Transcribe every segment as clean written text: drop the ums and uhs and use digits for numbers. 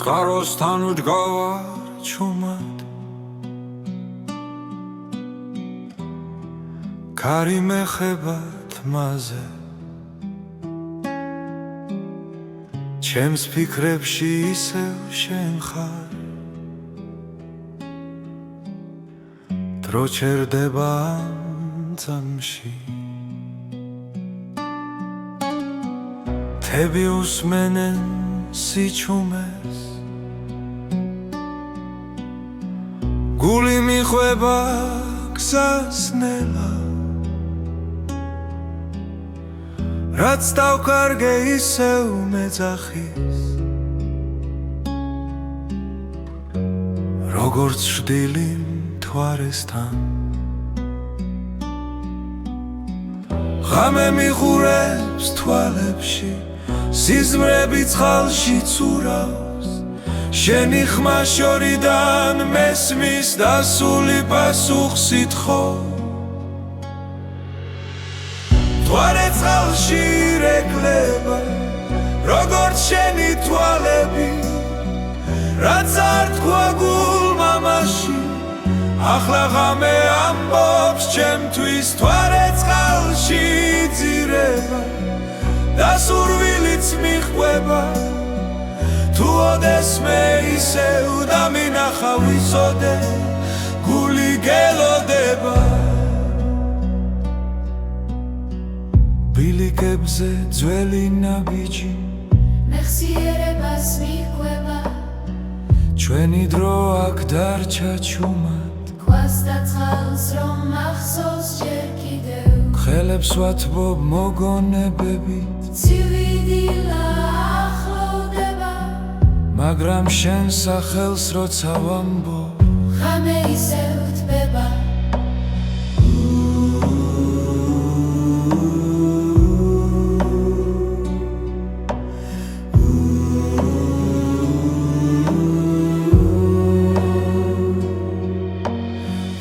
მსყაროსთან ვდგავარ ჩუმად კარი მეხება თმაზე ჩემს ფიქრებში ისევ შენ ხარ დრო ჩერდება ამ წამში თები უსმენენ სიჩუმეს გული მიხვება გზას ნელა რაც დავკარგე ისევ მეძახის როგორც შვდილი მთვარესთან ღამე მიხურებს თვალებში სიზმრები წყალში ცურავს შენი ხმა შორიდან მესმის დასული პასუხს ითხოვ მთვარე წყალში რეკლება როგორც შენი თვალები რაც არ თქვა გულმა მაშინ ახლა ღამე ამბობს ჩემთვის მთვარე წყალში ძირება და სურვილიც მიჰყვება თუ ოდესმე ისევ დამინახა ვიცოდე გული გელოდება ბილიკებზე ძველი ნაბიჯი მეხსიერებას მიჰყვება ჩვენი დრო აქ დარჩა ჩუმად ქვას და წყალს რომ მახსოვს ჯერ კიდევ ხელებს ვათბობ მოგონებებით ცივი დილა ახლოვდება მაგრამ შენ სახელს როცა ვამბობ ღამე ისევ თბება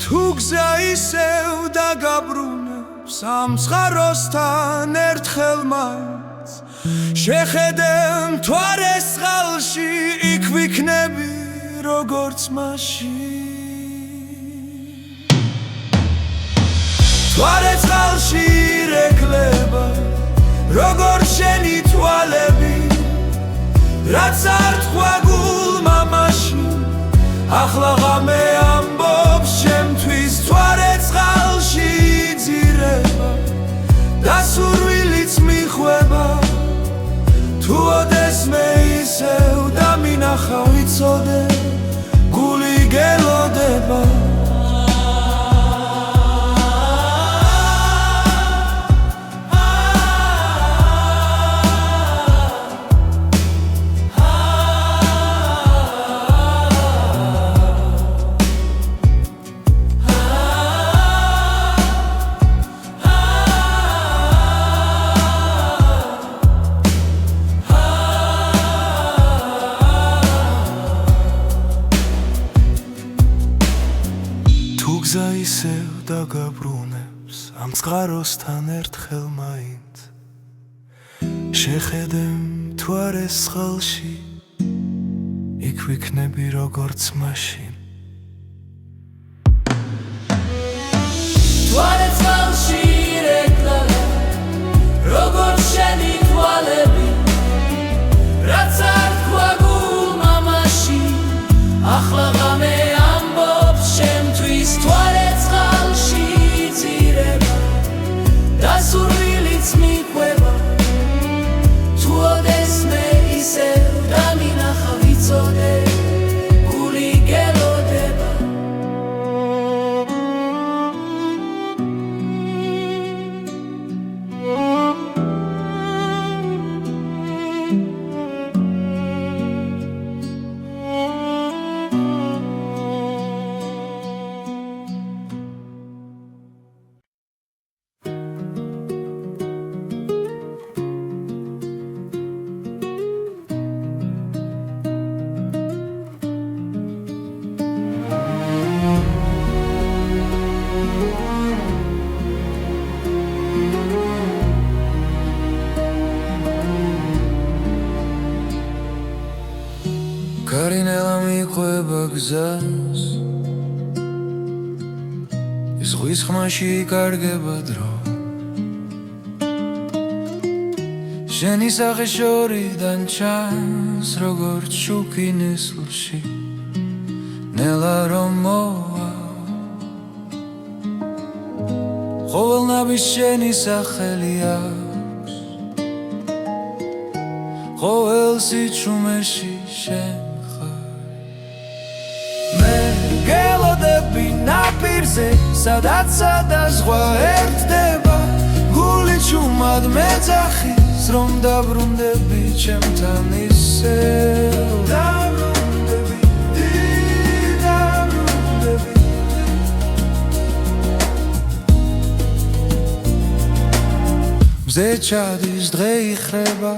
თუ გზა ისევ დაგაბრუნებს ამ მსხაროსთან ერთხელ მაინც შეხედე მთვარეს წყალში იქ ვიქნები როგორც მაშინ მთვარე წყალში რეკლება როგორც შენი თვალები რაც არ თქვა გულმა მაშინ ახლა ღამე ამბობს ჩემთვის მთვარე წყალში ძირება და სურვილიც მიჰყვება თუ ოდესმე ისევ დამინახა ვიცოდე გული გელოდება გზა ისევ დაგაბრუნებს ამ წყაროსთან ერთხელ მაინც შეხედე მთვარეს წყალში იქ ვიქნები როგორც მაშინ მთვარე წყალში რეკლება როგორც შენი თვალები რაც არ თქვა გულმა მაშინ ახლა ღამე ამბობს ჩემთვის მთვარე წყალში ძირება და სურვილიც მიჰყვება თუ ოდესმე ისევ დამინახა ვიცოდე გული გელოდება ყვება გზას ის ზღვის ხმაში იკარგება დრო შენი სახე შორიდან ჩანს როგორც შუქი ნესლში ნელა რომ მოვა ყოველნაბის შენი სახელი აქვს ყოველ სიჩუმეში შენ მე გელოდები ნაპირზე სადაც ზღვა ერთდება გული ჩუმად მეძახის რომ დაბრუნდები ჩემთან ისევ დაბრუნდები მზე ჩადის დღე იხრება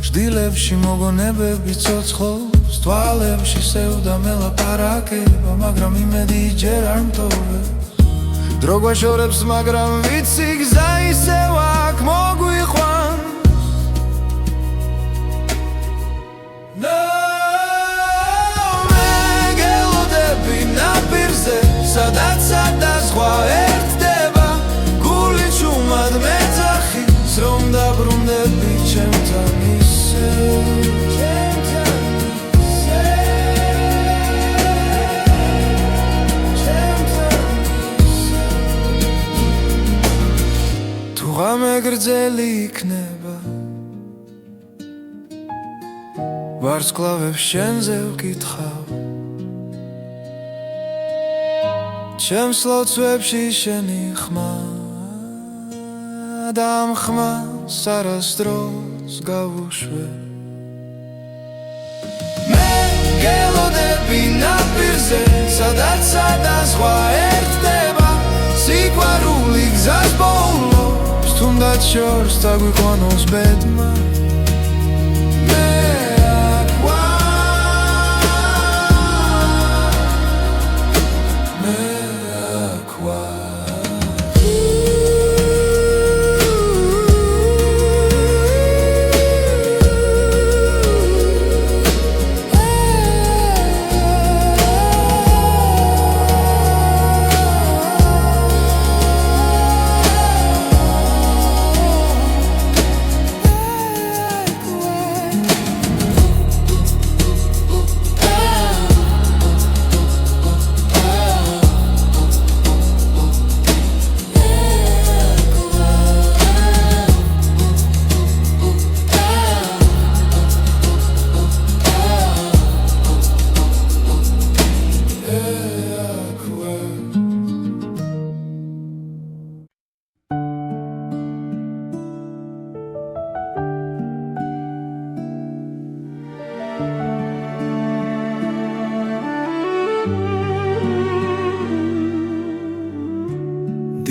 ჭდილებში მოგონებები ცოცხლობს თვალებში სევდა მელაპარაკება მაგრამ იმედი ჯერ არ მტოვებს დრო გვაშორებს მაგრამ ვიცი გზა ისევ აქ მოგვიყვანს მე გელოდები ნაპირზე სადაც ზღვა ერთდება გული ჩუმად მეძახის რომ დაბრუნდები ჩემთან თუ ღამე გრძელი იქნება ვარსკვლავებს შენზე ვკითხავ ჩემს ლოცვებში შენი ხმა და ამ ხმას არასდროს გავუშვებ მე გელოდები ნაპირზე სადაც ზღვა ერთდება სიყვარული გზას ბოლოს თუნდაც შორს დაგვიყვანოს ბედმა მე აქ ვარ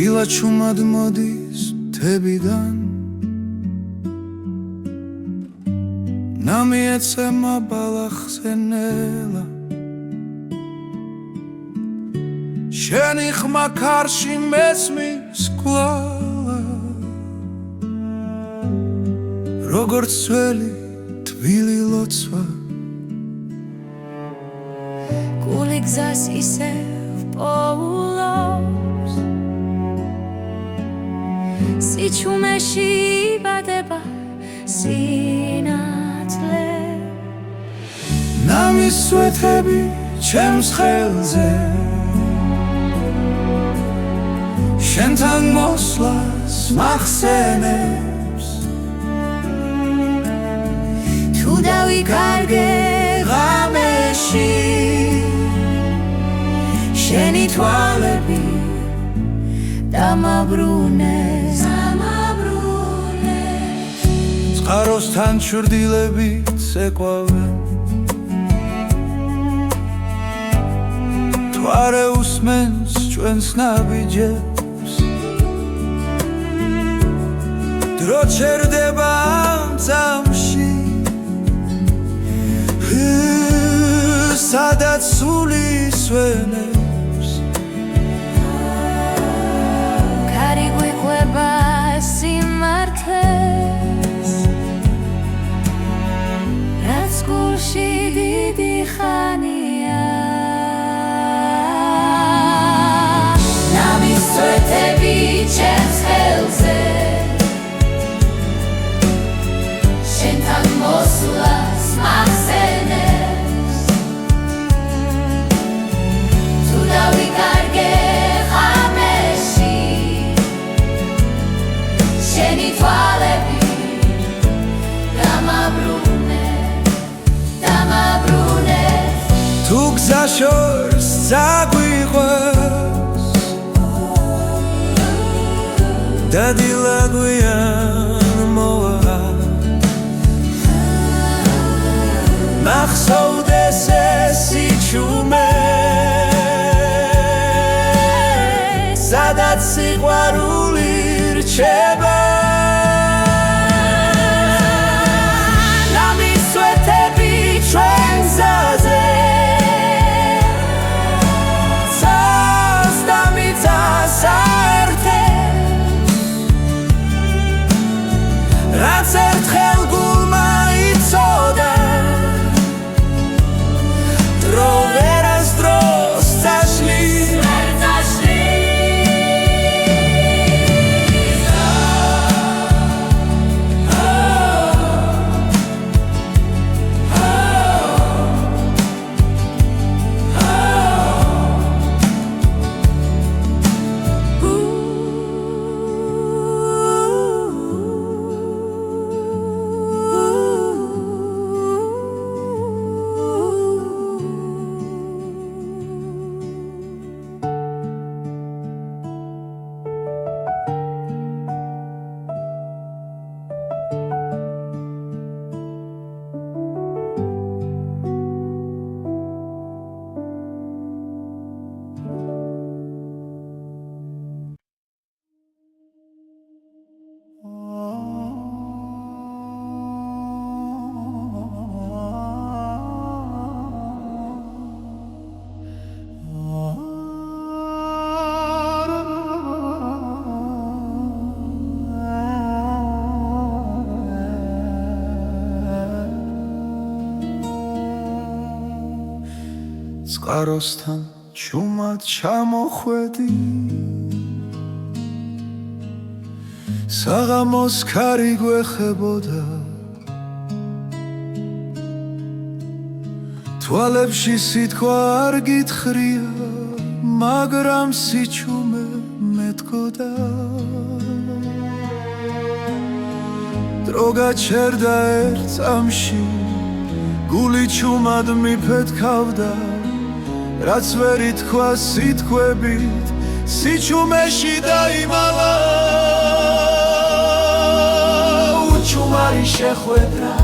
დილა ჩუმად მოდის თებიდან ნამიეცემა ბალახზე ნელა შენი ხმა ქარში მესმის კვლავა როგორც ძველი თბილი ლოცვა გული გზას ისევ პოულობს სიჩუმეში იბადება სინათლე ნამის სვეთები ჩემს ხელზე შენთან მოსვლას მახსენებს თუ დავიკარგე ღამეში შენი თვალები დამაბრუნეს წყაროსთან ჩრდილებით ეკვავენ თუ არ უსმენს ჩვენს ნაბიჯებს დრო ჩერდება ამ წამში სადაც სული სვენებს ქარი გვიყვება სიმართლეს რაც გულში დიდი ხანია შორს წაგვიყვეს და დილაგვიან მოვა მახსოვდეს ეს სიჩუმე სადაც სიყვარული რჩება ნამისვეთები ჩვენ გზაზე რაც ერთხელ გულმა იცოდა დრო ვერასდროს წაშლის წყაროსთან ჩუმად ჩამოხვედი საღამოს ქარი გვეხებოდა თვალებში სიტყვა არ გითხრია მაგრამ სიჩუმე მეტყოდა დრო გაჩერდა ერთ წამში გული ჩუმად მიფეთქავდა რაც ვერ ითქვა სიტყვებით სიჩუმეში დაიმალა უჩუმარი შეხვედრა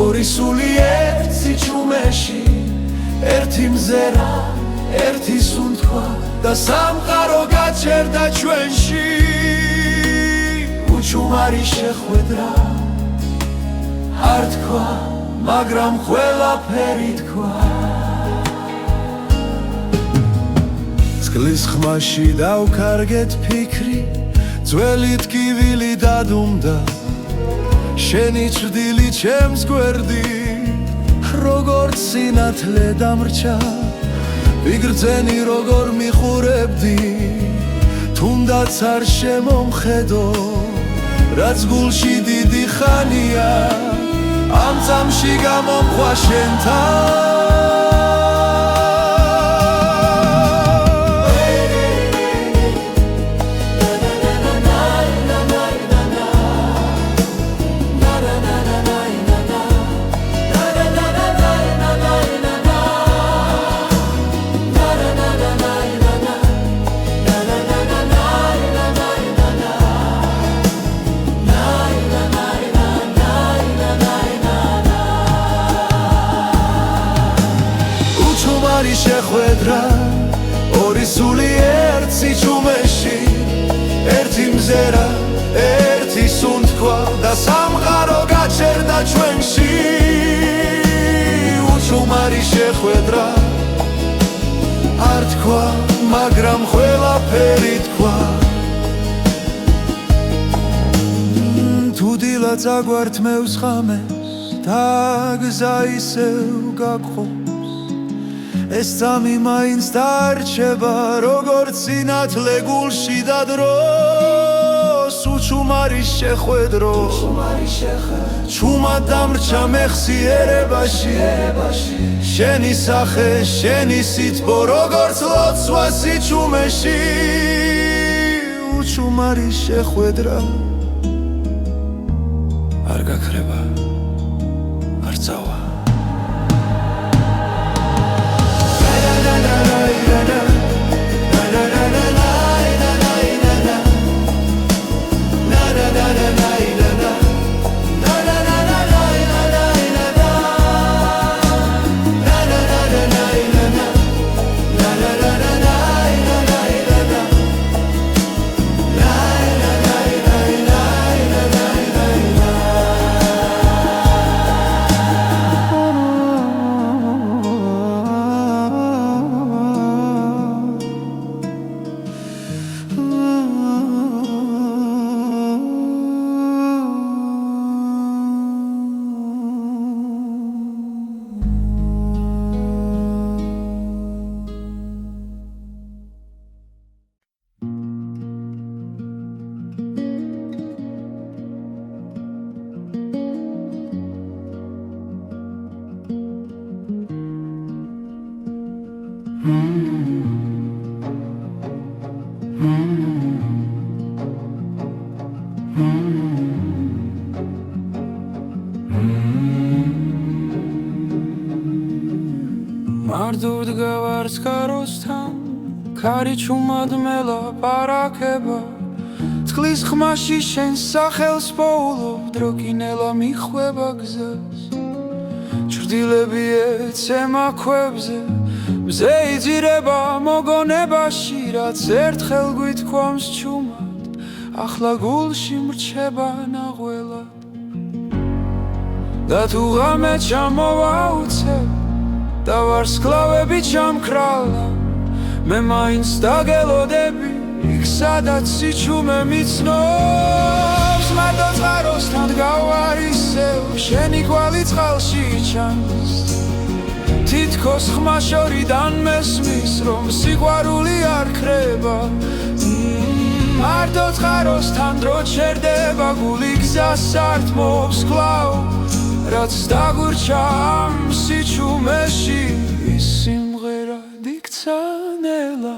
ორი სული ერთ სიჩუმეში ერთი მზერა ერთი სუნთქვა და სამყარო გაჩერდა ჩვენში უჩუმარი შეხვედრა არ თქვა მაგრამ ყველაფერი თქვა წყლის ხმაში დავკარგეთ ფიქრი ძველი ტკივილი დადუმდა შენი ჭრდილი ჩემს გვერდი როგორც სინათლე დამრჩა ვიგრძენი როგორ მიხურებდი თუნდაც არ შემომხედო რაც გულში დიდი ხანია ამ წამში გამომხვა შენთან შეხვედრა ორი სული ერთ სიჩუმეში ერთი მზერა ერთი სუნთქვა და სამყარო გაჩერდა ჩვენში უჩუმარი შეხვედრა არ თქვა მაგრამ ყველაფერი თქვა თუ დილა წაგვართმევს ხამეს და გზა ისევ გაგხო ეს წამი მაინც დარჩება როგორც სინათლე გულში და დროს უჩუმარი შეხვედრო ჩუმად დამრჩა მეხსიერებაში შენი სახე შენი სითბო როგორც ლოცვა სიჩუმეში უჩუმარი შეხვედრა არ გაქრება არ წავა მარტოდ გავარს კაროსთან ქარი ჩუმად მელაპარაკება წყლის ხმაში შენ სახელს პოულობ დროკინელა მიხვება გზას ჭრდილები ეცემა ქვებზე მზე იძირება მოგონებაში რაც ერთხელ გვითქვამს ჩუმად ახლა გულში მრჩება ნაღველად და თუ ღამე ჩამოვაუცებ და ვარსკვლავები ჩამქრალა მე მაინც დაგელოდები იქ სადაც სიჩუმე მიცნობს მარტო წყაროსთან დგავარ ისევ შენი კვალი წყალში ჩანს თითქოს ხმა შორიდან მესმის რომ სიყვარული არ ქრება მარტო წყაროსთან დრო ჩერდება გული გზას ართმობს კვლავ რაც დაგურჩა ამ სიჩუმეში ის სიმღერა იქცა ნელა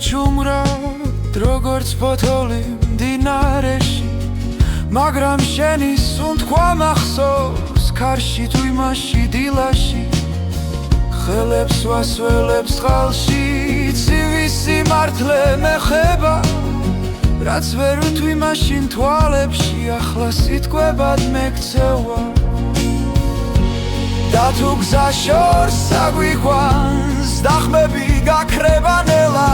უჩუმრად როგორც ფოთოლი მდინარეში მაგრამ შენი სუნთქვა მახსოვს ქარში თუ იმაში დილაში ხელებს ვასველებს წყალში ცივი სიმართლე მეხება რაც ვერ ვთვი მაშინ თვალებში ახლა სიტყვებად მეკცევა და თუ გზა შორს აგვიყვანს დახმები გაქრება ნელა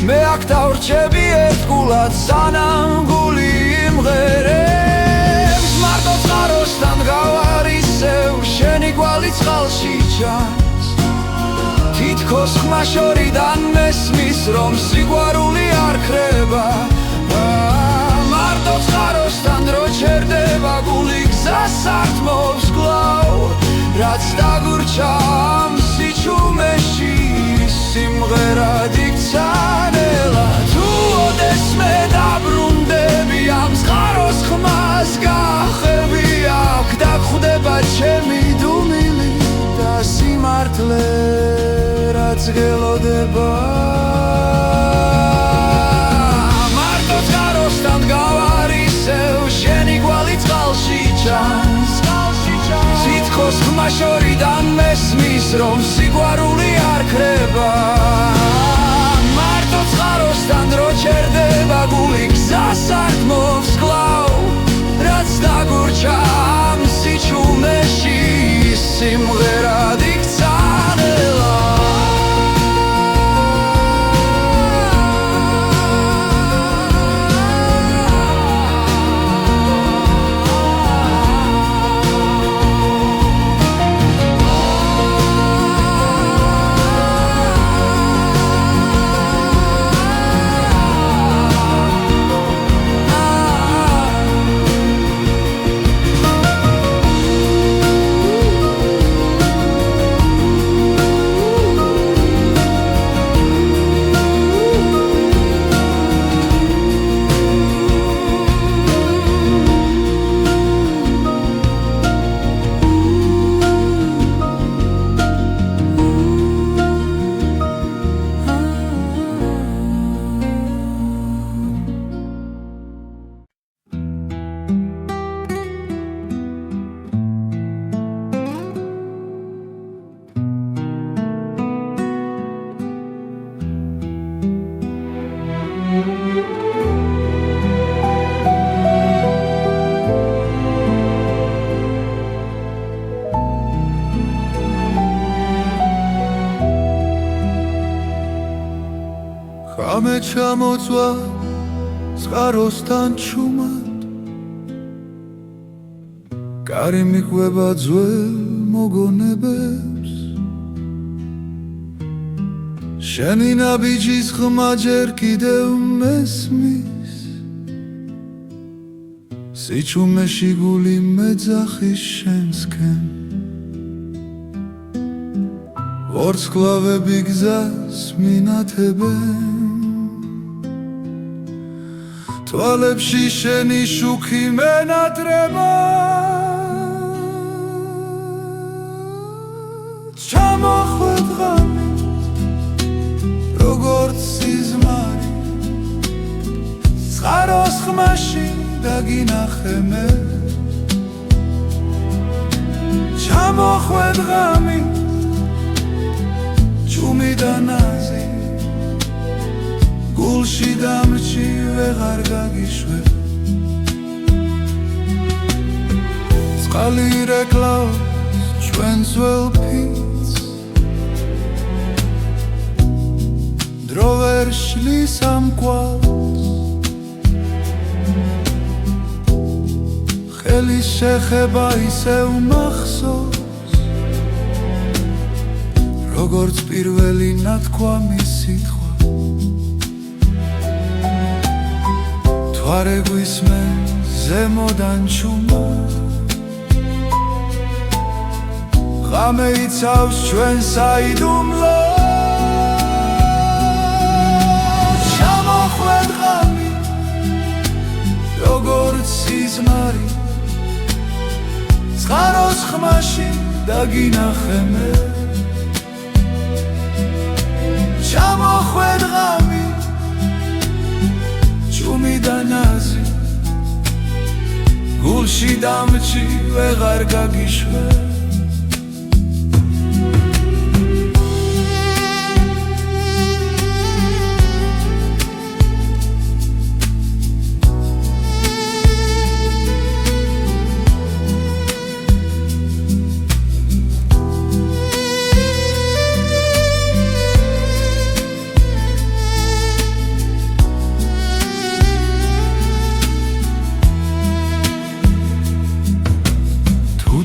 მე აქ დავრჩები ერთგულად სანამ გული იმღერებს მარტო წყაროსთან გავარ ისევ შენი კვალი წყალში ჩანს თითქოს ხმა შორიდან მესმის რომ სიყვარული არ ქრება მარტო წყაროსთან დრო ჩერდება გული გზას ართმობს კვლავ რაც დაგურჩა ამ სიჩუმეში სიმღერად იქცა ნელა თუ ოდესმე დაბრუნდები ამ წყაროს ხმას გახები აქ დაგხვდება ჩემი დუმილი და სიმართლე რაც გელოდება მარტო წყაროსთან გავარ ისევ შენი კვალი წყალში ჩანს თითქოს ხმა შორიდან მესმის რომ სიყვარული არ ქრება მარტო წყაროსთან დრო ჩერდება გული გზას ართმობს კვლავ რაც დაგურჩა ამ სიჩუმეში სიმღერად იქცა ნელა ხამე ჩამოწვა წყაროსთან ჩუმად კარი მიყვება ძველ მოგონებებს შენი ნაბიჯის ხმა ჯერ კიდევ მესმის სიჩუმეში გული მეძახის შენსკენ ვარსკვლავები გზას მინათებენ თვალებში შენი შუქი მენატრება ჩამოხვედ ღამე როგორც სიზმარი წყაროს ხმაში დაგინახე მე ჩამოხვედ ღამე ჩუმი და ნაზი გულში დამრჩი ვეღარ გაგიშვებ წყალი რეკლავს ჩვენს ძველ ფიცს დრო ვერ შლის ამ კვალს ხელის შეხება ისევ მახსოვს როგორც პირველი ნათქვამი სიტყვა თვარე გვისმენ ზემოდან ჩუმა ღამე იცავს ჩვენ საიდუმლოს ჩამოხვედ ღამე როგორც სიზმარი წყაროს ხმაში დაგინახე მე ჩამოხვედ ღამე ჩუმი და ნაზი გულში დამრჩი ვეღარ გაგიშვებ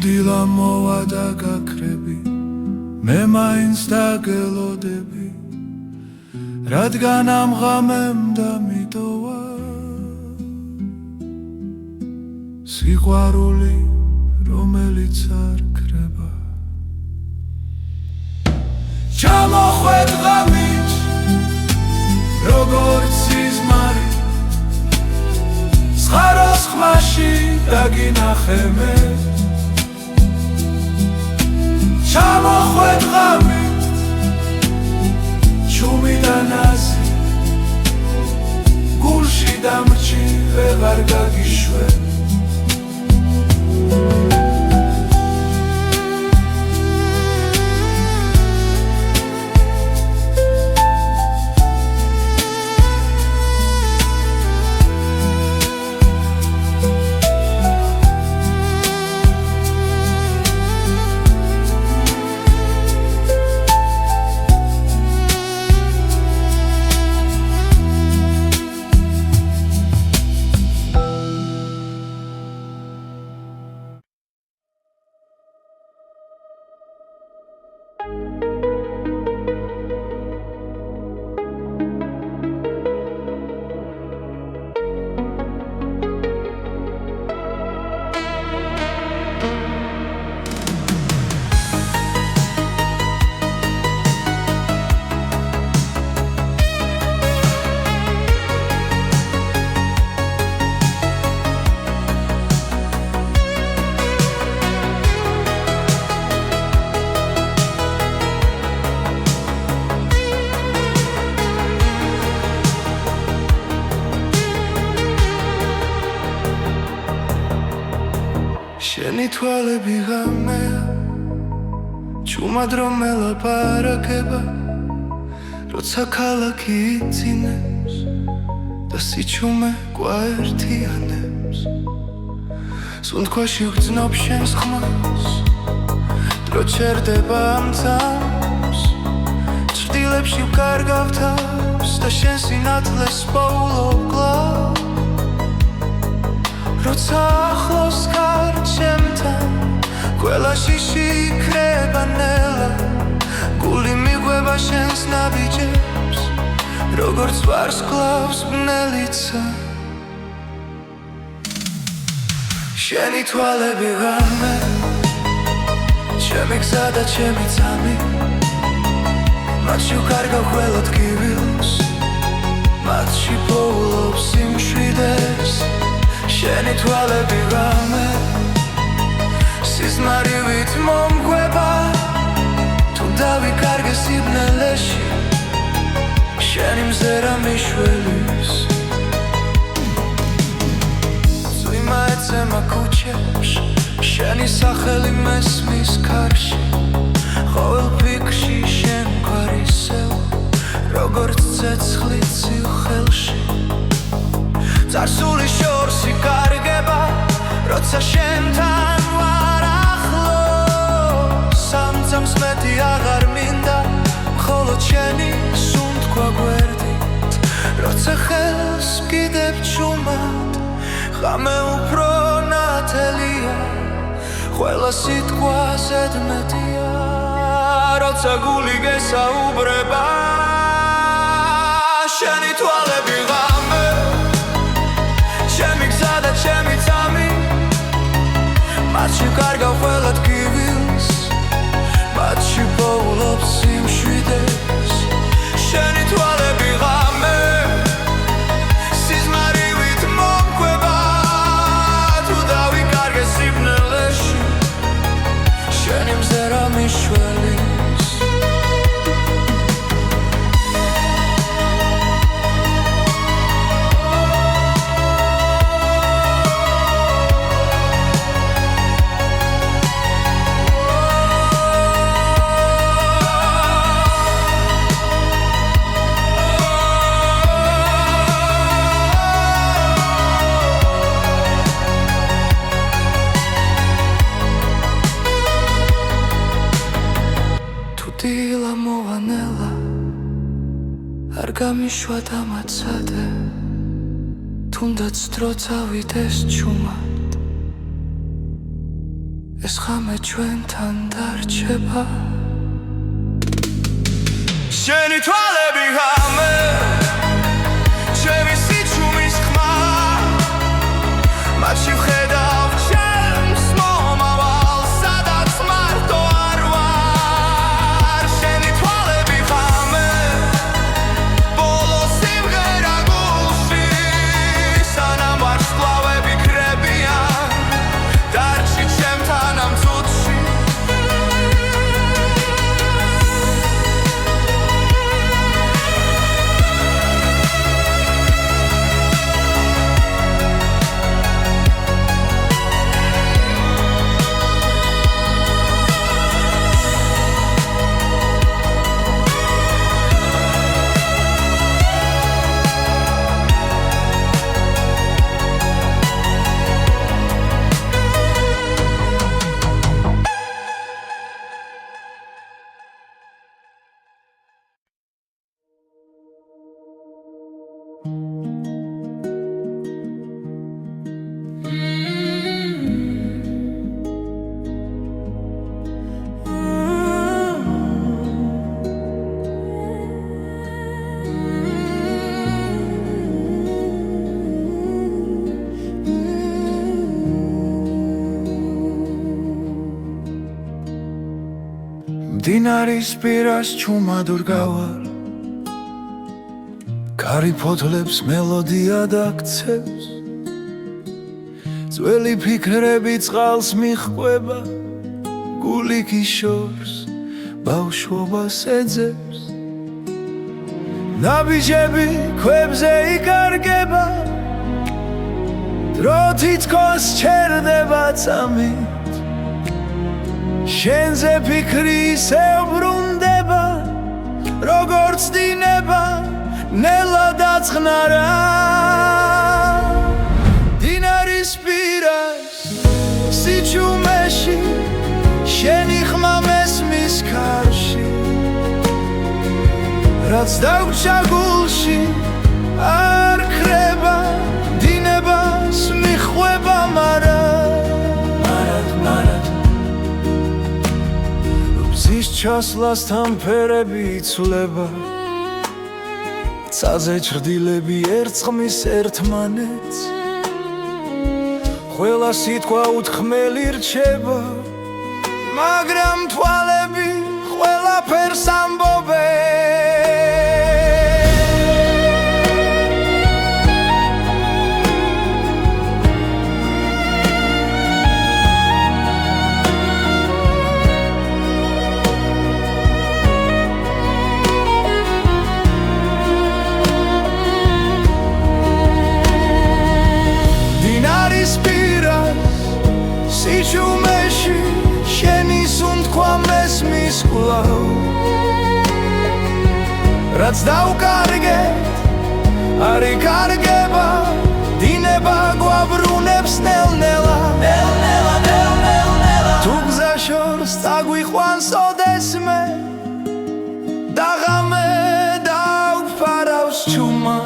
დილა მოვა და გაქრები მე მაინც დაგელოდები რადგან ამ ღამემ დამიტოვა სიყვარული რომელიც არ ქრება ჩამოხვედ ღამით როგორც სიზმარი წყაროს ხმაში დაგინახე მე ჩამოხვედ ღამე ჩუმი და ნაზი გულში დამრჩი ვეღარ გაგიშვებ შენი თვალები ღამეა ჩუმად რომ ელაპარაკება როცა ქალაქი იცინებს და სიჩუმე გვაერთიანებს სუნთქვაში ვგრძნობ შენს ხმას დრო ჩერდება ამ წამს ჭრდილებში ვკარგავ თავს და შენ სინათლეს პოულობ კლავ როცა ახლოს ხარ ჩემთან ყველაში შიქრება ნელა გული მიყვება შენს ნაბიჯებს როგორც ვარსკვლავს ბნელიცა შენი თვალები ღამე ჩემი გზა და ჩემი წამი მათში ვკარგავ ყველა ტკივილს მათში პოულობს სიმშვიდეს შენი თვალები ღამე სიზმარივით მომკვება თუ დავიკარგე სიბნელეში შენი მზერა მიშველის წვიმა ეცემა ქუჩებში შენი სახელი მესმის ქარში ყოველ ფიქრში შენ გვარისევ როგორც ცეცხლი ცივ ხელში წარსული შორს იკარგება როცა შენთან ვარ ახლო სამწამს მეტი აღარ მინდა მხოლოდ შენი სუნთქვა გვერდით როცა ხელს ვკიდებ ჩუმად ღამე უფრო ნათელია ყველა სიტყვა ზედმეტია როცა გული გესაუბრება შენი თვალები ღამე ჩემი გზა და ჩემი წამი მათში ვკარგავ ყველა ტკივილს მათში პოულობს სიმშვიდეს შენი თვალები ღამე სიზმარივით მომკვება თუ დავიკარგე სიბნელეში შენი მზერა მიშველის დილა მოვანელა არ გამიშვა დამაცადე თუნდაც დრო წავიდეს ჩუმად ეს ღამე ჩვენთან დარჩება შენი თვალები ღამე ჩემი სიჩუმის ხმა მათში ვხედავ ჩემს მომავალს სადაც მარტო არ ვარ შენი თვალები ღამე ბოლო სიმღერა გულში სანამ ვარსკვლავები კრებიან დარჩი ჩემთან ამ წუთში მდინარის პირას ჩუმად ვრგავარ კარი ფოთლებს მელოდია დაქცევს ძველი ფიქრები წყალს მიჰყვება გული გიშორს ბავშვობას ეძებს ნაბიჯები ქვებზე იკარგება დრო თითქოს ჩერდება წამით შენზე ფიქრი ისევ ბრუნდება როგორც დინება ნელა დაწყნარა დინარის პირას სიჩუმეში შენი ხმა მესმის ქარში რაც დაგვჭა გულში არ ქრება დინებას მიჰყვება მარად ჩასვლასთან ფერები იცვლება ცაზე ჭრდილები ერწყმის ერთმანეთს ყველა სიტყვა უთქმელი რჩება მაგრამ თვალები ყველაფერს ამბობენ სიჩუმეში შენი სუნთქვა მესმის კვლავ რაც დავკარგეთ არ იკარგება დინება გვაბრუნებს ნელ-ნელა თუ გზა შორს წაგვიყვანს ოდესმე და ღამე დავფარავს ჩუმა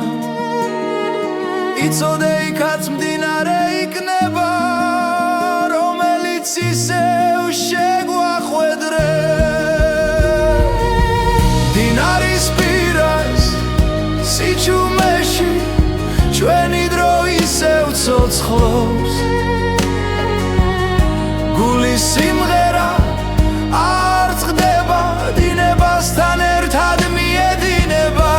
იცოდე იქაც მდინარე იქნება ისევ შეგვახვედრე დინარის პირას სიჩუმეში ჩვენი დრო ისევ ცოცხლობს გულის სიმღერა არ წყდება დინებასთან ერთად მიედინება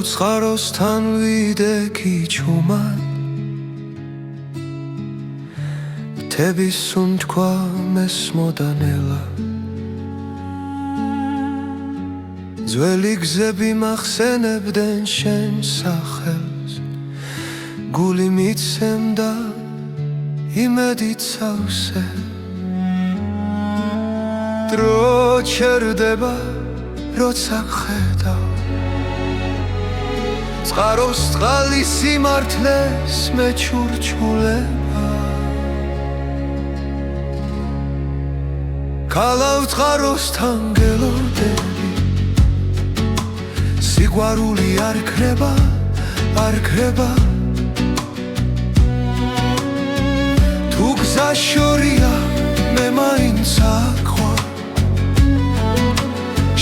გავუცხაროსთან ვიდექი ჩუმად მთების სუნთქვა მესმოდა ნელა ძველი გზები მახსენებდნენ შენ სახელს გული მიცემდა იმედით სავსე დრო ჩერდება როცა ხედავ წყაროს წყალი სიმართლეს მეჩურჩულება ქალავ წყაროსთან გელოდები სიყვარული არ ქრება არ ქრება თუ გზა შორია მე მაინც აქვარ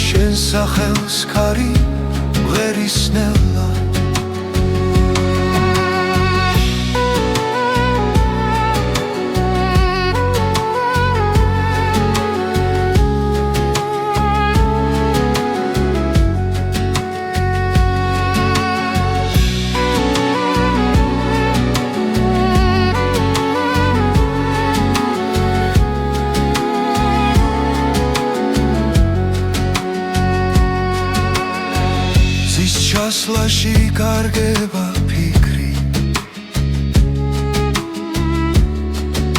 შენ სახელს ქარი მღერის ნელა ჩასვლაში კარგება ფიქრი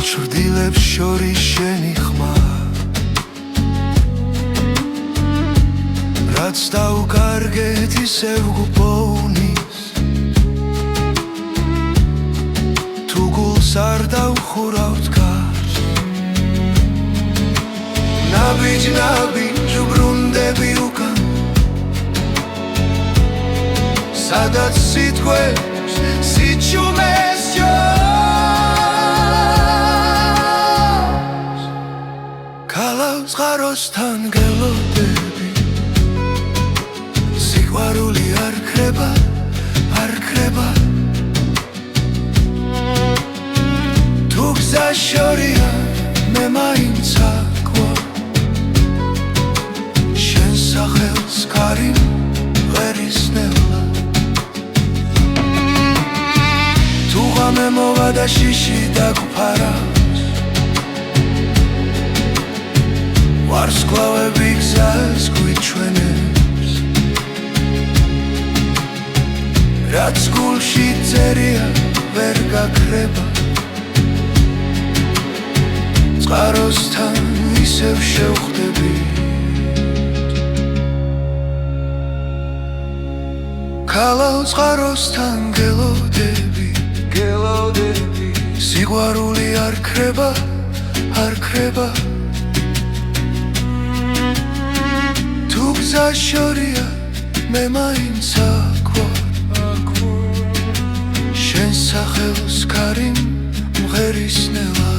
ჭრდილებს შორის შენი ხმა რაც დავკარგეთ ისევ გპოვნის თუ გულს არ დავხურავთ გარს ნაბიჯ-ნაბიჯ ვბრუნდები უკან სადაც სიტყვებს სიჩუმეს ჯობს ქალავს წყაროსთან გელოდები სიყვარული არ ქრება არ ქრება თუ გზა შორია მე მაინც აკვო შენ სახელს კარი ვერისნელა თუ ღამე მოვა და შიში დაგფარავს ვარსკვლავები გზას გვიჩვენებს რაც გულში წერია ვერ გაქრება წყაროსთან ისევ შევხვდები ქალავ წყაროსთან გელოდები სიყვარული არ ქრება არ ქრება თუ გზა შორია მე მაინც აკვო შენ სახელს კარი მღერისნელა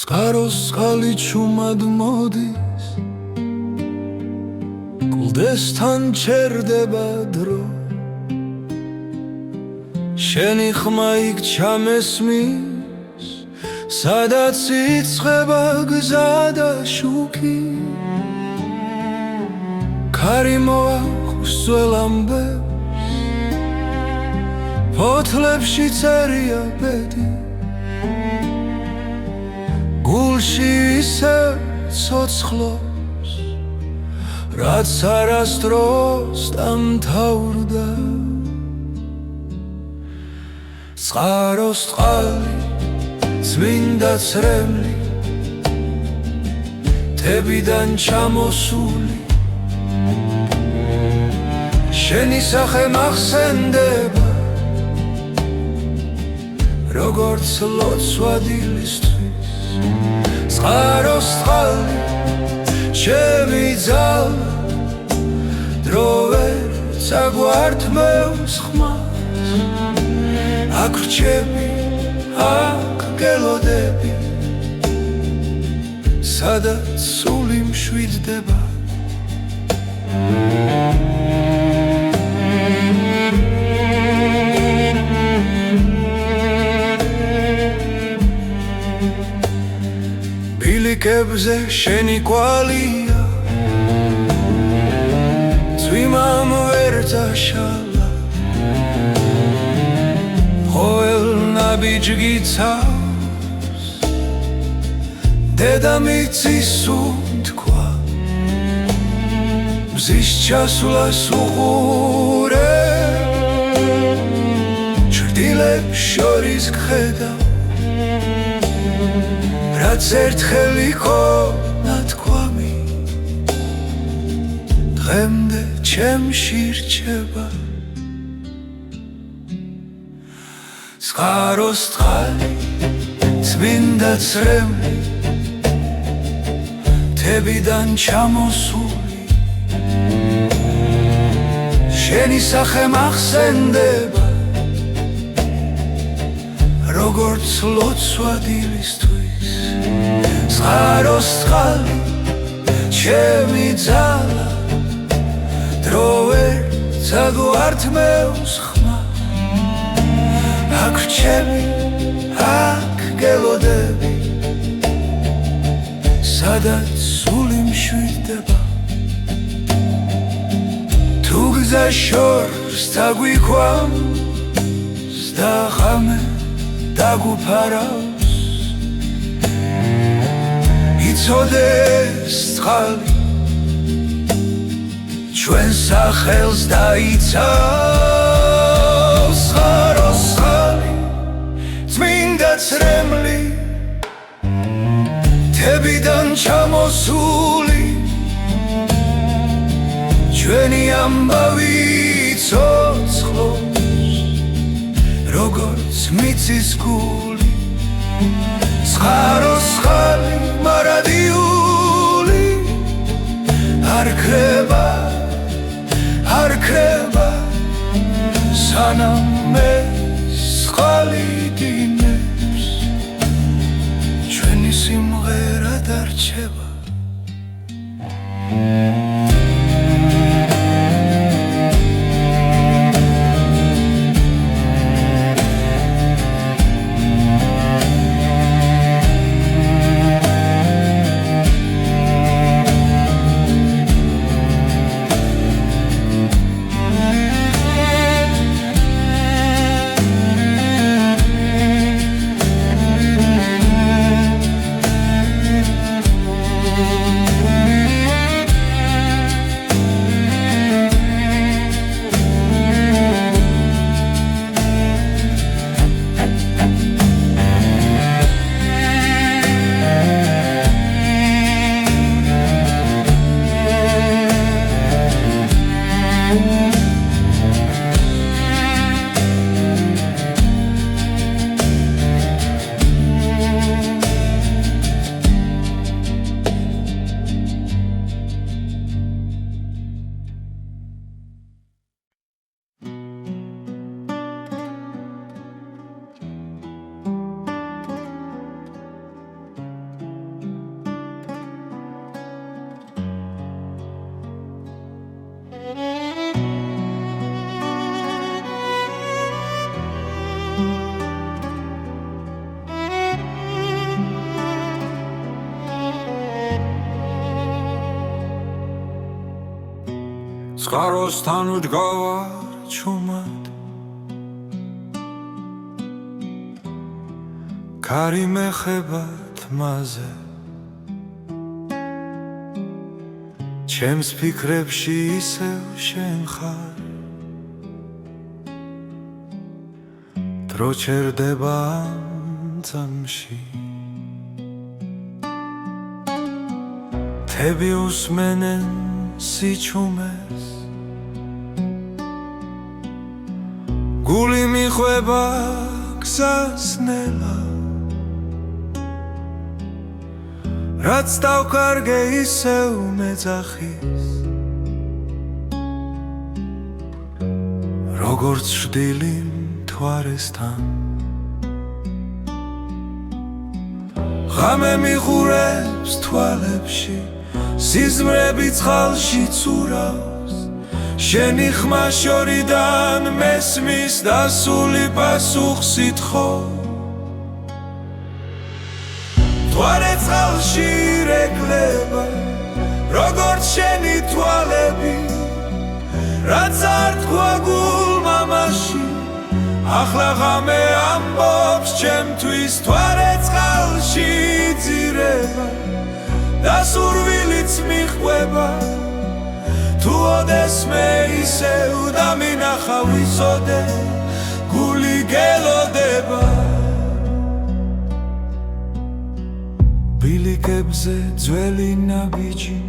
წყაროს წყალი ჩუმად მოდის კლდესთან ჩერდება დრო შენი ხმა იქ ჩამესმის სადაც იწყება გზა და შუქი კარი მოაქვს ძველ ამბებს ფოთლებში წერია ბედი გულში ისევ ცოცხლობს რაც არასდროს დამთავრდა წყაროს წყალი წმინდა წრემლი თებიდან ჩამოსული შენი სახე მახსენდება როგორც ლოცვა დილისთვის წყაროს წყალი ჩემი ძალა დრო ვერ წაგვართმევს ხმას აქ რჩები აქ გელოდები სადაც სული მშვიდდება ბილიკებზე შენი კვალია წვიმამ ვერ წაშალა ყოველ ნაბიჯგი ცავს დედამიწის უთქვა მზის ჩასვლას უყურე ჩრდილებს შორის გხედავ რაც ერთხელ იყო ნათქვამი დღემდე ჩემში რჩება წყაროს წყალი წმინდა წრემლი თებიდან ჩამოსული შენი სახე მახსენდება როგორც ლოცვა დილისთვის წყაროს წყალი ჩემი ძალა დრო ვერ წაგვართმევს ხმა აქ რჩები აქ გელოდები სადაც სული მშვიდდება თუ გზა შორს დაგვიქვამს და ღამე დაგუფარავს იცოდეს წყალი ჩვენ სახელს დაიცავს წყაროს წყალი წმინდა წრემლი თებიდან ჩამოსული ჩვენი ამბავი ცოცხლობს როგორც მიწის გული წყაროს წყალი მარადიული არ ქრება სანამ მე წყალი დინებს ჩვენი სიმღერა დარჩება წყაროსთან ვდგავარ ჩუმად ქარი მეხება თმაზე ჩემს ფიქრებში ისევ შენ ხარ დრო ჩერდება ამ წამში თები უსმენენ სიჩუმეს გული მიხვება გზას ნელა რაც დავკარგე ისევ მეძახის როგორც შვდილი მთვარესთან ღამე მიხურებს თვალებში სიზმრები წყალში ცურავს შენი ხმა შორიდან მესმის დასული პასუხს ითხოვ მთვარე წყალში ირეკლება როგორც შენი თვალები რაც არ თქვა გულმა მაშინ ახლა ღამე ამბობს ჩემთვის მთვარე წყალში იძირება და სურვილიც მიჰყვება თუ ოდესმე ისევ დამინახა ვისოდე გული გელოდება ბილიკებზე ძველი ნაბიჯი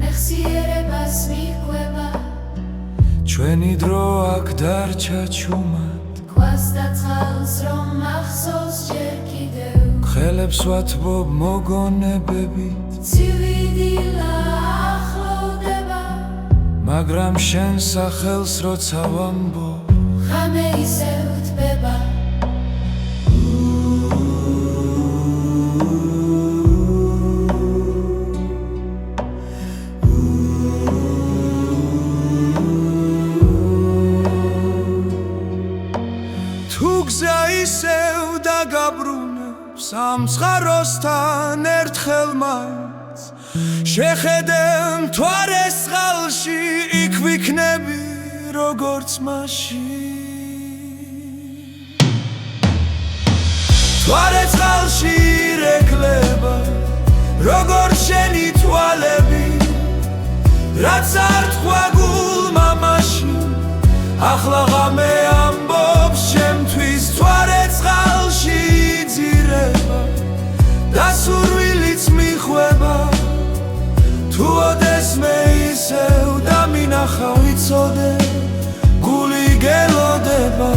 მეხსიერებას მიჰყვება ჩვენი დრო აქ დარჩა ჩუმად ქვას და წყალს რომ ახსოვს ჯერ კიდევ ხელებს ვათბობ მოგონებებით ცივიდილა ახლოვდება მაგრამ შენ სახელს როცა ვამბობ ღამე ისევ თბება თუ გზა ისევ დაგაბრუნებს ამ ცხაროსთან ერთხელ მაინც შეხედე მთვარეს წყალში იქ ვიქნები როგორც მაშინ მთვარე წყალში ირეკლება როგორც შენი თვალები რაც არ თქვა გულმა მაშინ ახლა ღამე ამბობს შემთვის მთვარე წყალში იძირება და სურვილიც მიხვება თუ ოდეს მე ისევ დამინახა ვიცოდე გული გელოდება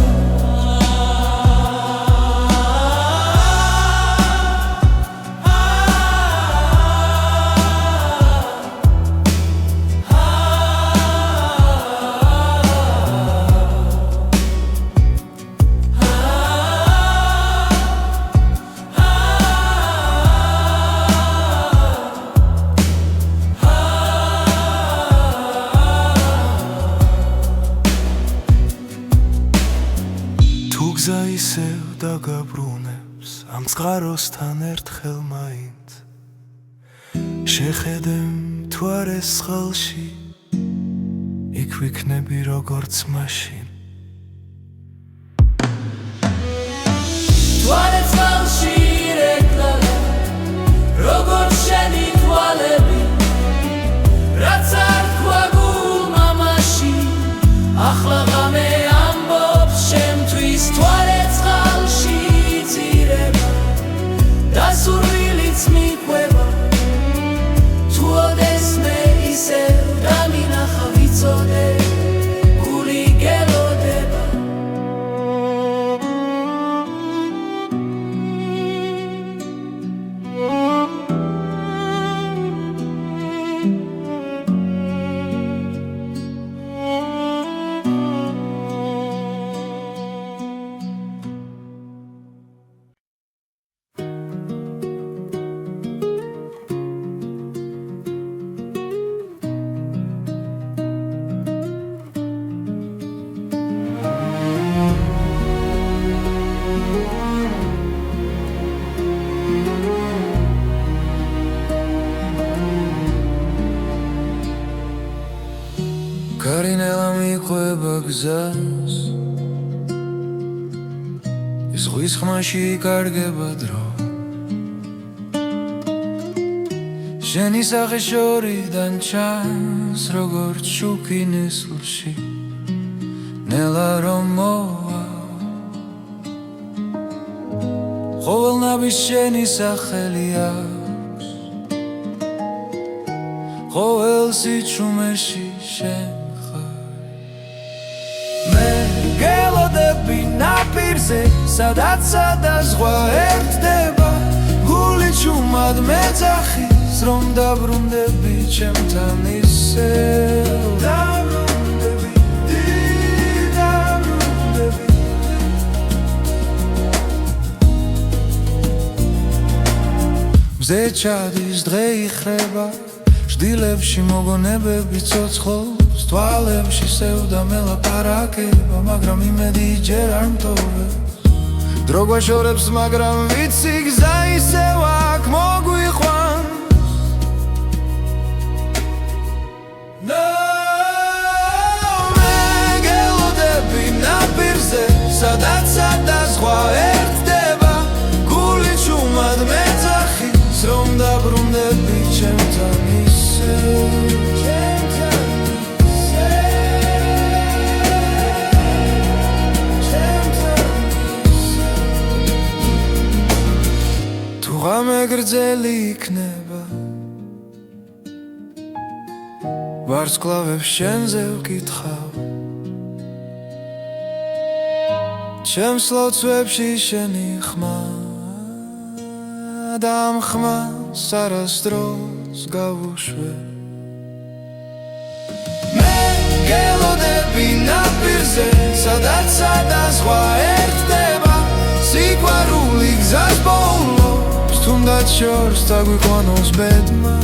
გზა ისევ დაგაბრუნებს ამ წყაროსთან ერთხელ მაინც შეხედე მთვარეს წყალში იქ ვიქნები როგორც მაშინ მთვარე წყალში ირეკლება როგორც შენი თვალები რაც არ თქვა გულმა მაშინ ახლა ღამე ამბობს შემთვის მთვარე წყალში იძირება და სურვილიც მიყვება თუ ოდეს მე ისევ დამინახა ვიცოდე გული გელოდება გარინელა მიყვება გზას ის ზღვის ხმაში იკარგება დრო შენი სახე შორიდან ჩანს როგორც შუქი ნესლში ნელა რომ მოვა ყოველნაბის შენი სახელი აქვს ყოველ სიჩუმეში შენ გელოდები ნაპირზე სადაც ზღვა ერთდება გული ჩუმად მეძახის რომ დაბრუნდები ჩემთან ისევ დაბრუნდები მზე ჩადის დღე იხრება ჟდილებში მოგონებები ცოცხლობს თვალებში სევდა მელაპარაკება მაგრამ იმედი ჯერ არ მტოვებს დრო გვაშორებს მაგრამ ვიცი გზა ისევ აქ მოგვიყვანს მე გელოდები ნაპირზე სადაც ზღვა ერთდება გული ჩუმად მეძახის რომ დაბრუნდები ჩემთან ისევ ღამე გრძელი იქნება ვარსკვლავებს შენზე ვკითხავ ჩემს ლოცვებში შენი ხმა და ამ ხმას არასდროს გავუშვე მე გელოდები ნაპირზე სადაც სადაზღვა ერთდება სიყვარული გზას ბოლოს თუნდაც შორს დაგვიყვანოს ბედმა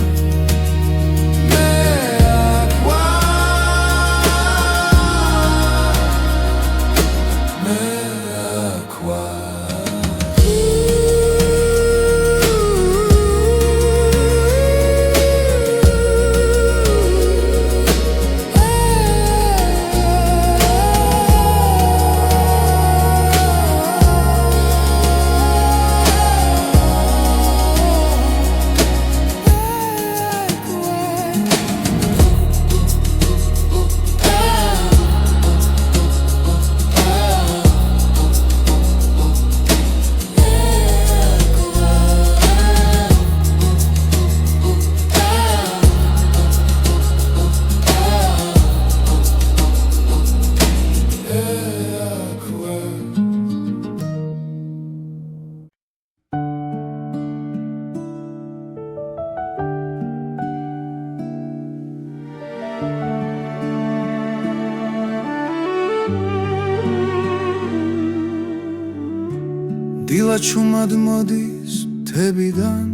დილა ჩუმად მოდის თებიდან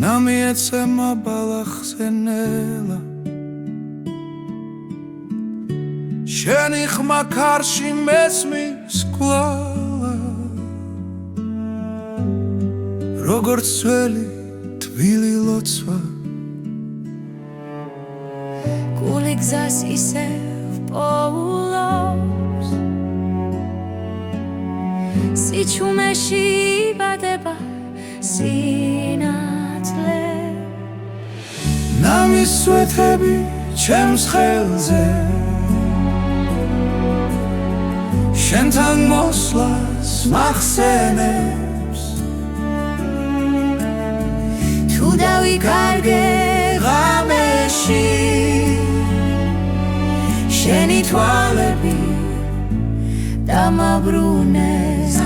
ნამიეცემა ბალახზე ნელა შენი ხმა ქარში მესმის კვლავა როგორც ძველი თბილი ლოცვა გული გზას ისევ პოულობს სიჩუმეში იბადება სინათლე ნამის სვეთები ჩემს ხელზე შენთან მოსვლას მახსენებს თუ დავიკარგე ღამეში შენი თვალები დამაბრუნეს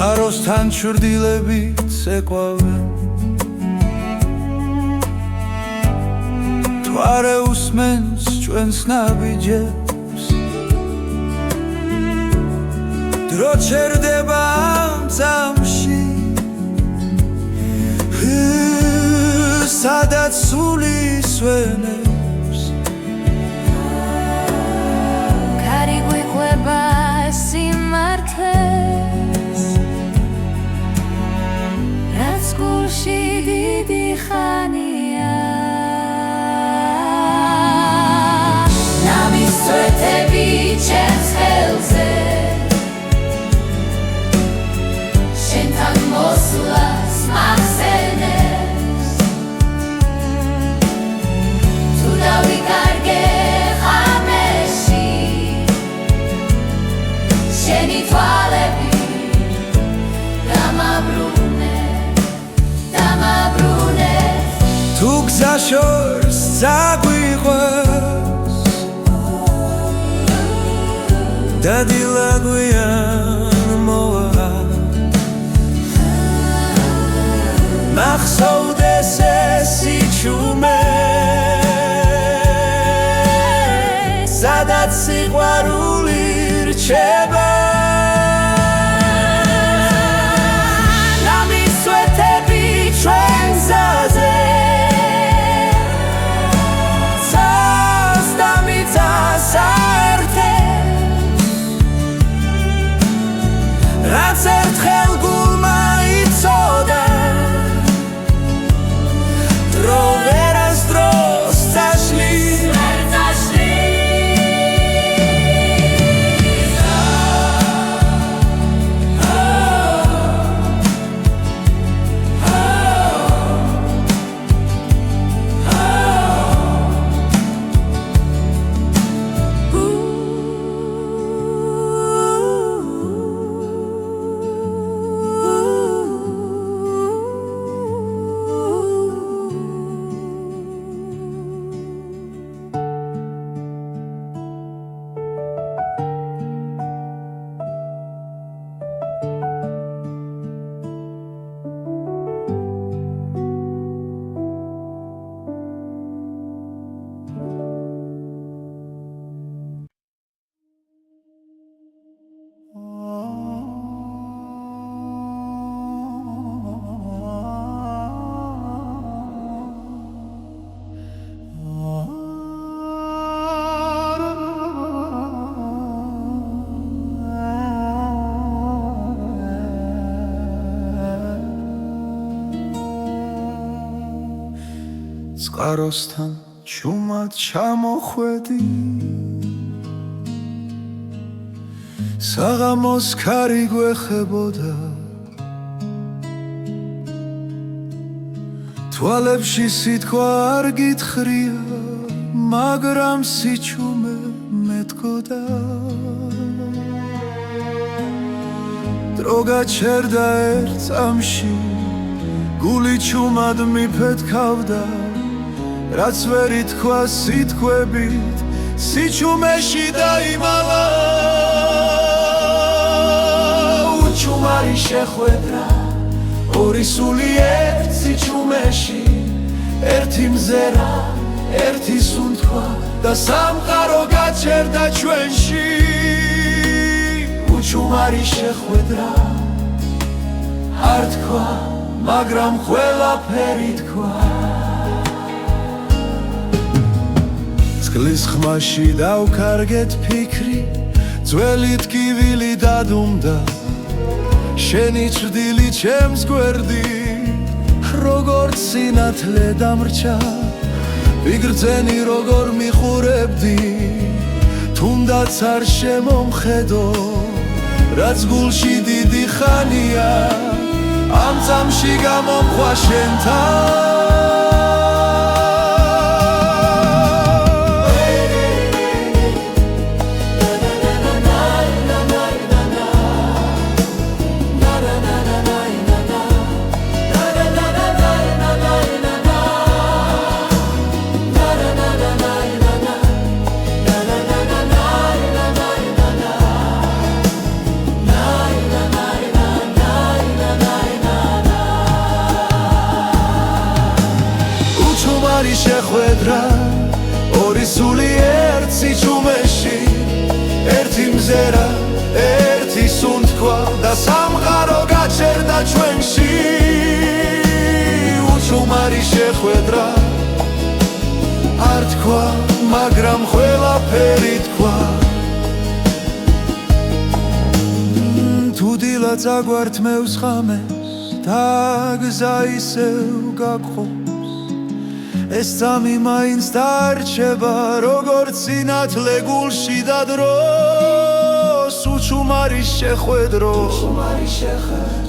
წყაროსთან ჩრდილებით ეკვავენ თუ არ უსმენს ჩვენს ნაბიჯებს დრო ჩერდება ამ წამში სადაც სული სვენებს ქარი გვიყვება სიმართლეს რაც გულში დიდი ხანია ნამის სვეთები ჩემს ხელზე შენთან მოსვლას მახსენებს თუ დავიკარგე ღამეში შენი თვალები დამაბრუნეს თუ გზა შორს წაგვიყვეს და დილა გვიან მოვა მახსოვდეს ეს სიჩუმე სადაც სიყვარული რჩება ნამის სვეთები ჩვენ გზაზე ცას და მიწას აერთებს რაც ერთხელ გულმა იცოდა დრო ვერასდროს წაშლის წყაროსთან ჩუმად ჩამოხვედი საღამოს ქარი გვეხებოდა თვალებში სიტყვა არ გითხრია მაგრამ სიჩუმე მეტყოდა დრო გაჩერდა ერთ წამში გული ჩუმად მიფეთქავდა რაც ვერ ითქვა სიტყვებით სიჩუმეში დაიმალა უჩუმარი შეხვედრა ორი სული ერთ სიჩუმეში ერთი მზერა ერთი სუნთქვა და სამყარო გაჩერდა ჩვენში უჩუმარი შეხვედრა არ თქვა მაგრამ ყველაფერი თქვა წყლის ხმაში დავკარგეთ ფიქრი ძველი ტკივილი დადუმდა შენი ჭრდილი ჩემს გვერდი როგორც სინათლე დამრჩა ვიგრძენი როგორ მიხურებდი თუნდაც არ შემომხედო რაც გულში დიდი ხანია ამ წამში გამომხვა შენთან შეხვედრა ორი სული ერთ სიჩუმეში ერთი მზერა ერთი სუნთქვა და სამყარო გაჩერდა ჩვენში უჩუმარი შეხვედრა არ თქვა მაგრამ ყველაფერი თქვა თუ დილა წაგვართმევს ხამეს და გზა ისევ გაგხო ეს წამი მაინც დარჩება როგორც სინათლე გულში და დროს უჩუმარი შეხვედრო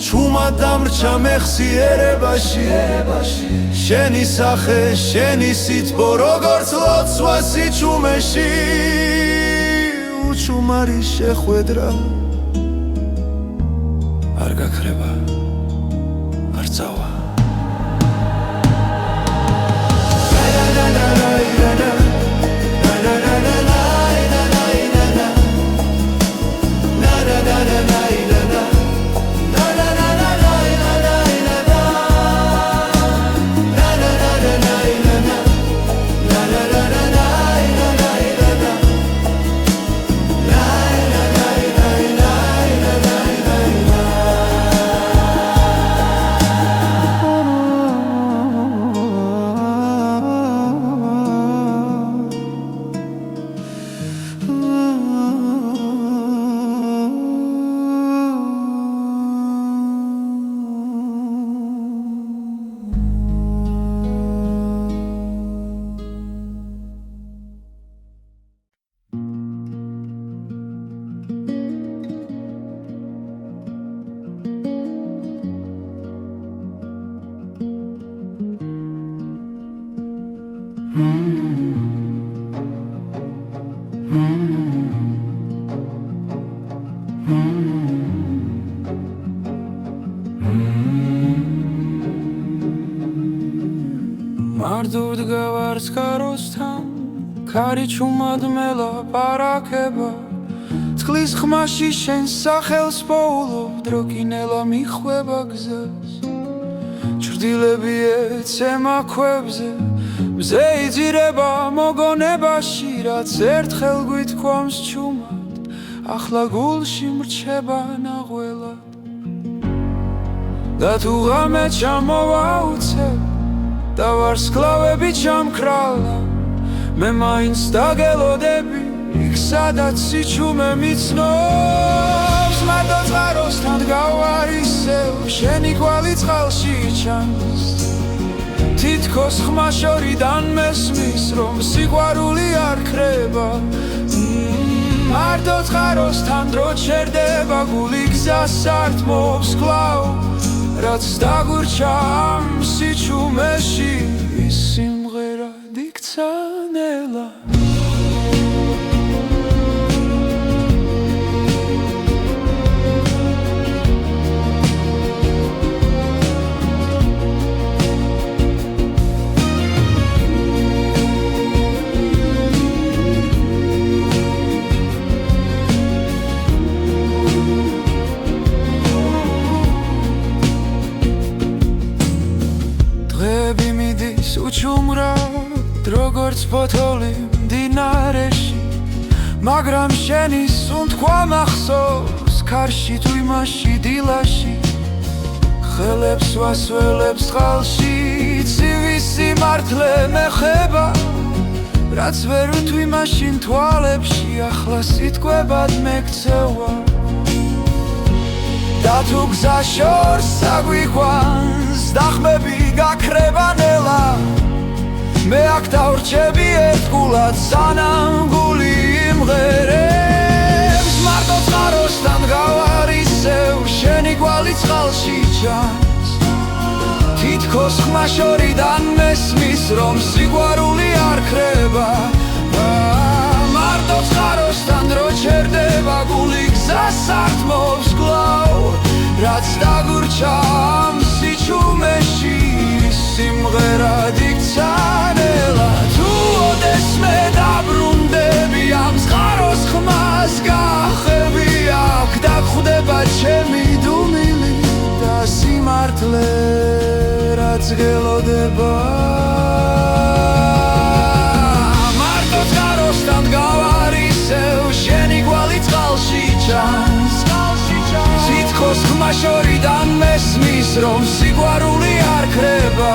ჩუმად დამრჩა მეხსიერებაში შენი სახე შენი სითბო როგორც ლოცვა სიჩუმეში უჩუმარი შეხვედრა არ გაქრება არ წავა მარტოდ გავარს კაროსთან ქარი ჩუმად მელაპარაკება წყლის ხმაში შენ სახელს პოულობ დრო კინელა მიხვება გზას ჭრდილები ეცემა ქვებზე მზე იძირება მოგონებაში რაც ერთხელ გვითქვამს ჩუმად ახლა გულში მრჩება ნაღველად და თუ ღამე ჩამოვაუცებ და ვარსკვლავები ჩამქრალა მე მაინც დაგელოდები იქ სადაც სიჩუმე მიცნობს მარტო წყაროსთან გავარ ისევ შენი კვალი წყალში ჩანს თითქოს თითქოს ხმა შორიდან მესმის რომ სიყვარული არ ქრება მარტო წყაროსთან დრო ჩერდება გული გზას ართმობს კვლავ რაც დაგურჩა ამ სიჩუმეში ის სიმღერა იქცა ნელა უჩუმრად როგორც ფოთოლი მდინარეში მაგრამ შენი სუნთქვა მახსოვს ქარში თუ იმაში დილაში ხელებს ვასველებს წყალში ცივი სიმართლე მეხება რაც ვერ ვთვი მაშინ თვალებში ახლა სიტყვებად მეკცევა და თუ გზა შორს აგვიყვანს დახმები გაქრება ნელა მე აქ დავრჩები ერთგულად სანამ გული იმღერებს მარტო წყაროსთან გავარ ისევ შენი კვალი წყალში ჩანს თითქოს ხმა შორიდან მესმის რომ სიყვარული არ ქრება მარტო წყაროსთან დრო ჩერდება გული გზას ართმობს კვლავ რაც დაგურჩა ამ სიჩუმეში სიმღერა იქცა ნელა თუ ოდესმე დაბრუნდები ამ წყაროს ხმას გახები აქ დაგხვდება ჩემი დუმილი და სიმართლე რაც გელოდება მარტო წყაროსთან გავარ ისევ შენი კვალი წყალში ჩანს თითქოს ხმა შორიდან მესმის რომ სიყვარული არ ქრება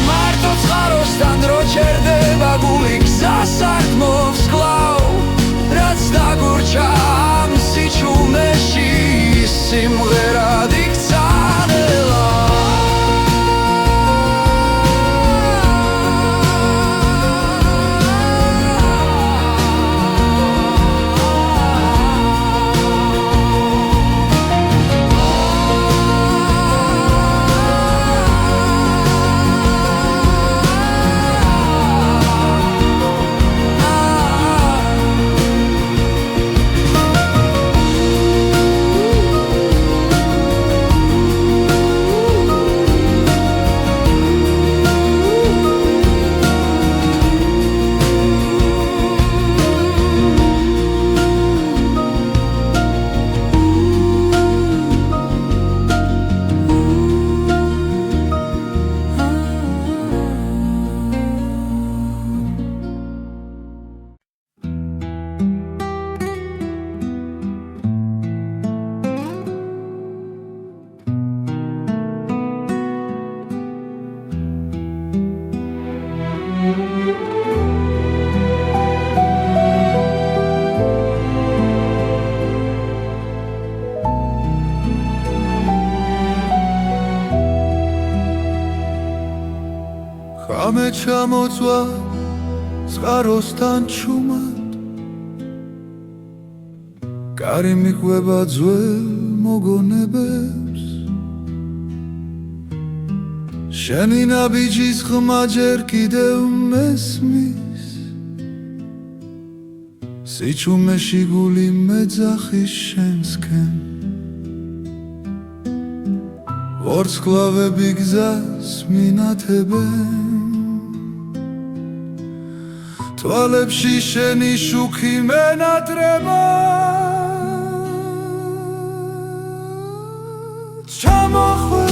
მარტო წყაროსთან დრო ჩერდება გული გზას ართმობს კვლავ რაც დაგურჩა ამ სიჩუმეში სიმღერა იქცა ნელა ხამე ჩამოწვა წყაროსთან ჩუმად კარი მიყვება ძველ მოგონებებს შენი ნაბიჯის ხმა ჯერ კიდევ მესმის სიჩუმეში გული მეძახის შენსკენ ვარსკვლავები გზას მინათებენ თვალებში შენი შუქი მენატრება ჩამო